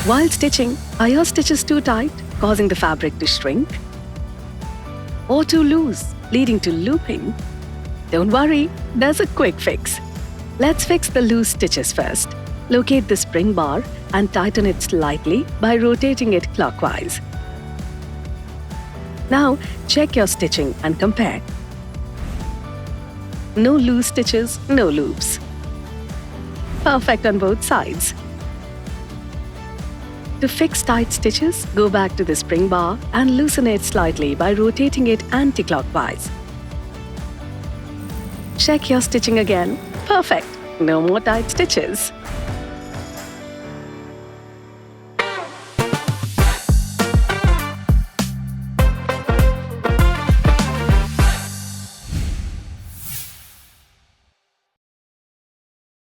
While stitching, are your stitches too tight, causing the fabric to shrink? Or too loose, leading to looping? Don't worry, there's a quick fix. Let's fix the loose stitches first. Locate the spring bar and tighten it slightly by rotating it clockwise. Now, check your stitching and compare. No loose stitches, no loops. Perfect on both sides. To fix tight stitches, go back to the spring bar and loosen it slightly by rotating it anti-clockwise. Check your stitching again. Perfect. No more tight stitches.